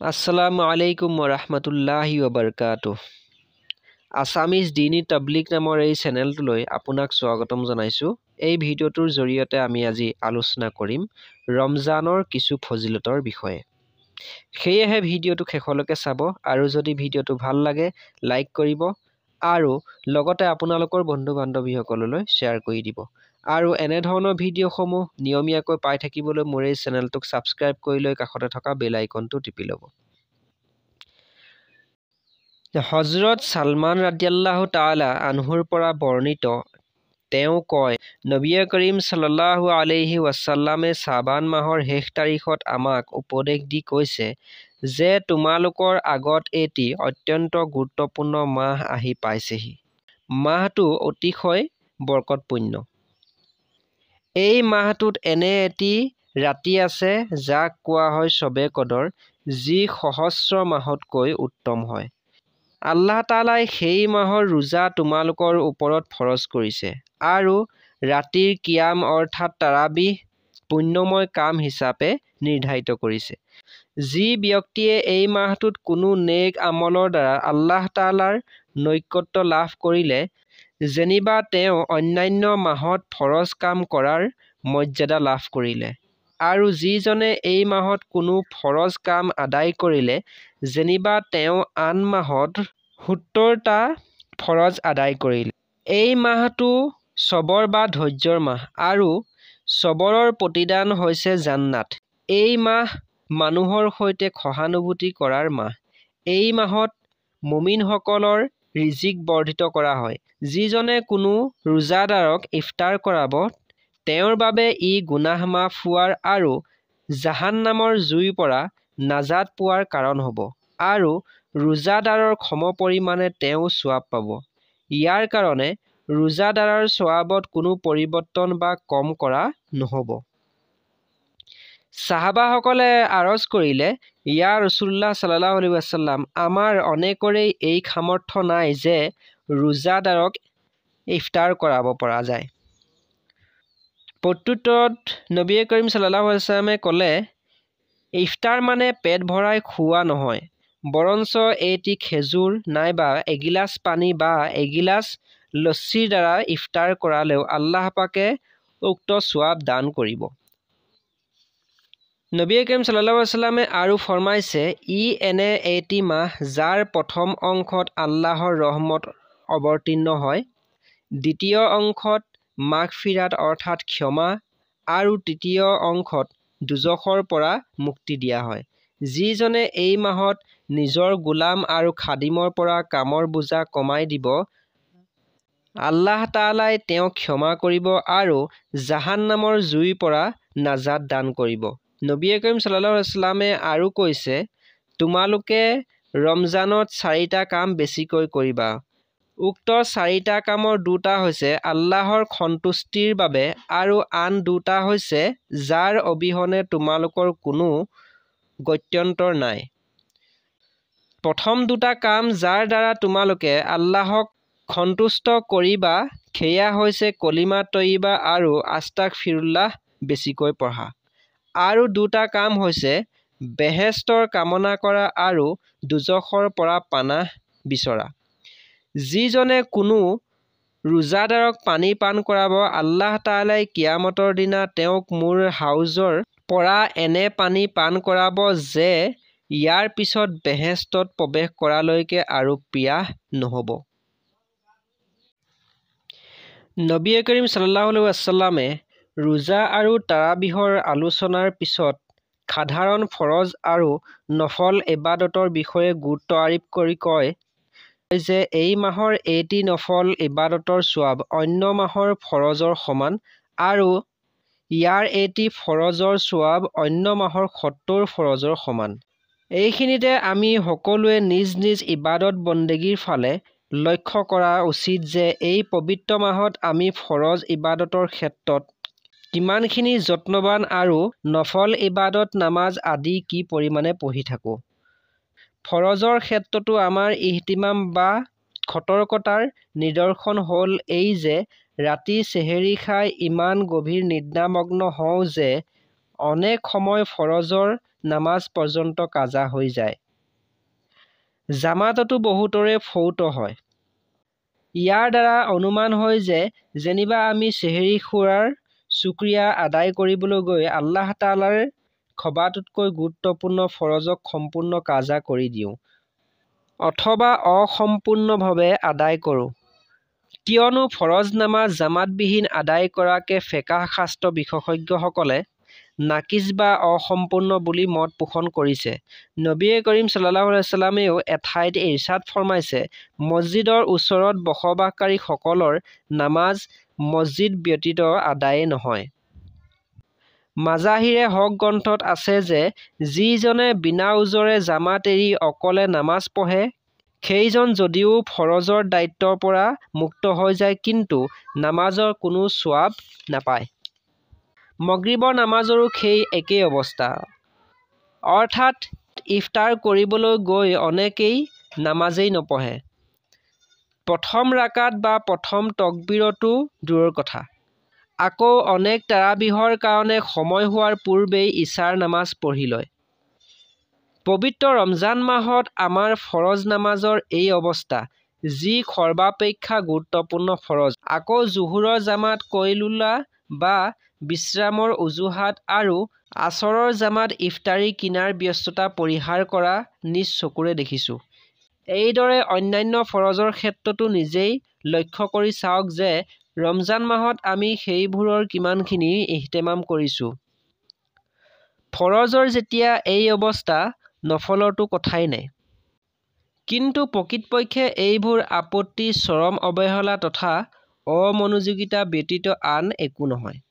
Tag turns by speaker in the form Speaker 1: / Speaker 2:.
Speaker 1: আসসালামু আলাইকুম ওয়া বাৰাকাতুহ। আছামিজ দিনী তাবলিগ নামৰ এই চেনেলটোলৈ আপোনাক স্বাগতম জনাইছোঁ। এই ভিডিঅ'টোৰ জৰিয়তে আমি আজি আলোচনা কৰিম ৰমজানৰ কিছু ফজিলতৰ বিষয়ে। সেয়েহে ভিডিঅ'টো শেষলৈকে চাব আৰু যদি ভিডিঅ'টো ভাল লাগে লাইক কৰিব আৰু লগতে আপোনালোকৰ বন্ধু-বান্ধৱীসকললৈ শ্বেয়াৰ কৰি দিব। আৰু এনেধৰণৰ ভিডিঅ'সমূহ নিয়মীয়াকৈ পাই থাকিবলৈ মোৰ এই চেনেলটোক ছাবস্ক্ৰাইব কৰি লৈ কাষতে থকা বেল আইকনটো টিপি ল'ব। হজৰত ছালমান ৰাদিয়াল্লাহু তাআলা আনহুৰ পৰা বৰ্ণিত, তেওঁ কয়, নবী কৰীম সাল্লাল্লাহু আলাইহি ওয়াসাল্লামে শাবান মাহৰ শেষ তাৰিখত আমাক উপদেশ দি কৈছে যে তোমালোকৰ আগত এটি অত্যন্ত গুৰুত্বপূৰ্ণ মাহ আহি পাইছেহি। মাহটো অতিশয় বৰকতপূৰ্ণ। এই মাহটোত এনে এটি ৰাতি আছে যাক কোৱা হয় শবে কদৰ, যি সহস্ৰ মাহতকৈ উত্তম হয়। আল্লাহ তাআলাই সেই মাহৰ ৰোজা তোমালোকৰ ওপৰত ফৰজ কৰিছে আৰু ৰাতিৰ কিয়াম অৰ্থাৎ তাৰাবিহ পুণ্যময় কাম হিচাপে নিৰ্ধাৰিত কৰিছে। যি ব্যক্তিয়ে এই মাহটোত কোনো নেক আমলৰ দ্বাৰা আল্লাহ তাআলাৰ নৈকট্য লাভ কৰিলে, যেনিবা তেওঁ অন্যান্য মাহত ফৰজ কাম কৰাৰ মৰ্যাদা লাভ কৰিলে, আৰু যিজনে এই মাহত কোনো ফৰজ কাম আদায় কৰিলে, যেনিবা তেওঁ আন মাহত ৭০টা ফৰজ আদায় কৰিলে। এই মাহটো সবৰ বা ধৈৰ্যৰ মাহ আৰু সবৰৰ প্ৰতিদান হৈছে জান্নাত। এই মাহ মানুহৰ সৈতে সহানুভূতি কৰাৰ মাহ। এই মাহত মুমিনসকলৰ ৰিজিক বৰ্ধিত কৰা হয়। যিজনে কোনো ৰোজাদাৰক ইফতাৰ কৰাব, তেওঁৰ বাবে ই গুনাহ মাফ হোৱাৰ আৰু জাহান্নামৰ জুইৰ পৰা নাজাত পোৱাৰ কাৰণ হ'ব আৰু ৰোজাদাৰৰ সমপৰিমাণে তেওঁ সৱাব পাব। ইয়াৰ কাৰণে ৰোজাদাৰৰ সৱাবত কোনো পৰিৱৰ্তন বা কম কৰা নহ'ব। সাহাবাসকলে আৰজ কৰিলে, ইয়া ৰাছূলুল্লাহ সাল্লাল্লাহু আলাইহি ওয়াসাল্লাম, আমাৰ অনেকৰে এই সামৰ্থ্য নাই যে ৰোজাদাৰক ইফতাৰ কৰাব পৰা যায়। প্ৰত্যুত্তৰত নবী কৰীম সাল্লাল্লাহু আলাইহি ওয়াসাল্লামে ক'লে, ইফতাৰ মানে পেট ভৰাই খোৱা নহয়, বৰঞ্চ এটি খেজুৰ নাইবা এগিলাচ পানী বা এগিলাচ লচ্ছিৰ দ্বাৰা ইফতাৰ কৰালেও আল্লাহ পাকে উক্ত সৱাব দান কৰিব। নবী কৰীম সাল্লাল্লাহু আলাইহি ওয়াসাল্লামে আৰু ফৰমাইছে, ই এনে এটি মাহ যাৰ প্ৰথম অংশত আল্লাহৰ ৰহমত অৱতীৰ্ণ হয়, দ্বিতীয় অংশত মাগফিৰাত অৰ্থাৎ ক্ষমা আৰু তৃতীয় অংশত দোজখৰ পৰা মুক্তি দিয়া হয়। যিজনে এই মাহত নিজৰ গোলাম আৰু খাদিমৰ পৰা কামৰ বোজা কমাই দিব, আল্লাহ তাআলাই তেওঁক ক্ষমা কৰিব আৰু জাহান্নামৰ জুইৰ পৰা নাজাত দান কৰিব। নবী কৰীম সাল্লাল্লাহু আলাইহি ওয়াসাল্লামে আৰু কৈছে, তোমালোকে ৰমজানত 4টা কাম বেছিকৈ কৰিবা। উক্ত 4টা কামৰ 2টা হৈছে আল্লাহৰ সন্তুষ্টিৰ বাবে আৰু আন 2টা হৈছে যাৰ অবিহনে তোমালোকৰ কোনো গত্যন্তৰ নাই। প্ৰথম 2টা কাম যাৰ দ্বাৰা তোমালোকে আল্লাহক সন্তুষ্ট কৰিবা সেয়া হৈছে কলিমা তয়্যিবা আৰু আস্তাগফিৰুল্লাহ বেছিকৈ পঢ়া। আৰু 2টা কাম হৈছে বেহেশতৰ কামনা কৰা আৰু দোজখৰ পৰা পানাহ বিচৰা। যিজনে কোনো ৰোজাদাৰক পানী পান কৰাব, আল্লাহ তাআলাই কিয়ামতৰ দিনা তেওঁক মোৰ হাউজৰ পৰা এনে পানী পান কৰাব যে ইয়াৰ পিছত বেহেশতত প্ৰৱেশ কৰালৈকে আৰু পিয়াহ নহ'ব। নবী কৰীম সাল্লাল্লাহু আলাইহি ওয়াসাল্লামে ৰোজা আৰু তাৰাবিহৰ আলোচনাৰ পিছত সাধাৰণ ফৰজ আৰু নফল ইবাদতৰ বিষয়ে গুৰুত্ব আৰোপ কৰি কয় যে এই মাহৰ এটি নফল ইবাদতৰ সৱাব অন্য মাহৰ ফৰজৰ সমান আৰু ইয়াৰ এটি ফৰজৰ সৱাব অন্য মাহৰ ৭০ ফৰজৰ সমান। এইখিনিতে আমি সকলোৱে নিজ নিজ ইবাদত বন্দেগীৰ ফালে লক্ষ্য কৰা উচিত যে এই পবিত্ৰ মাহত আমি ফৰজ ইবাদতৰ ক্ষেত্ৰত কিমানখিনি যত্নৱান আৰু নফল ইবাদত নামাজ আদি কি পৰিমাণে পঢ়ি থাকোঁ। ফৰজৰ ক্ষেত্ৰতো আমাৰ ইহতিমাম বা সতৰ্কতাৰ নিদৰ্শন হ'ল এই যে ৰাতি চেহেৰি খাই ইমান গভীৰ নিদ্ৰামগ্ন হওঁ যে অনেক সময় ফৰজৰ নামাজ পৰ্যন্ত কাজা হৈ যায়। জামাততো বহুতৰে ফৌত হয়। ইয়াৰ দ্বাৰা অনুমান হয় যে যেনিবা আমি চেহেৰী খুৰাৰ শুক্ৰিয়া আদায় কৰিবলৈ গৈ আল্লাহ তাআলাৰ খবাটোতকৈ গুৰুত্বপূৰ্ণ ফৰজক সম্পূৰ্ণ কাজা কৰি দিওঁ অথবা অসম্পূৰ্ণভাৱে আদায় কৰোঁ। কিয়নো ফৰজ নামাজ জামাতবিহীন আদায় কৰাকে ফেকাহ শাস্ত্ৰ বিশেষজ্ঞসকলে নাকিজ বা অসম্পূৰ্ণ বুলি মত পোষণ কৰিছে। নবী কৰিম সাল্লাল্লাহু আলাইহি wasallamয়েও এঠাইত ইৰশ্বাদ ফৰমাইছে, মছজিদৰ ওচৰত বসবাসকাৰীসকলৰ নামাজ মছজিদ ব্যতীত আদায়ে নহয়। মাজাহিৰে হক গ্ৰন্থত আছে যে যিজনে বিনা উজৰে জামাত এৰি অকলে নামাজ পঢ়ে সেইজন যদিও ফৰজৰ দায়িত্বৰ পৰা মুক্ত হৈ যায় কিন্তু নামাজৰ কোনো সোৱাব নাপায়। মগৰিবৰ নামাজৰো সেই একেই অৱস্থা। অৰ্থাৎ ইফতাৰ কৰিবলৈ গৈ অনেকেই নামাজেই নপঢ়ে। প্ৰথম ৰাকাত বা প্ৰথম তকবীৰতো দূৰৰ কথা। আকৌ অনেক তাৰাবিহৰ কাৰণে সময় হোৱাৰ পূৰ্বেই ইশাৰ নামাজ পঢ়ি লয়। পবিত্ৰ ৰমজান মাহত আমাৰ ফৰজ নামাজৰ এই অৱস্থা, যি সৰ্বাপেক্ষা গুৰুত্বপূৰ্ণ ফৰজ। আকৌ জোহৰৰ জামাত কৈলুলা বা বিশ্ৰামৰ অজুহাত আৰু আসৰৰ জামাত ইফতাৰী কিনাৰ ব্যস্ততা পৰিহাৰ কৰা নিজ চকুৰে দেখিছোঁ। এইদৰে অন্যান্য ফৰজৰ ক্ষেত্ৰতো নিজেই লক্ষ্য কৰি চাওক যে ৰমজান মাহত আমি সেইবোৰৰ কিমানখিনি ইহতেমাম কৰিছোঁ। ফৰজৰ যেতিয়া এই অৱস্থা, নফলৰতো কথাই নাই। কিন্তু প্ৰকৃতপক্ষে এইবোৰ আপত্তি, চৰম অৱহেলা তথা অমনোযোগিতা ব্যতীত আন একো নহয়।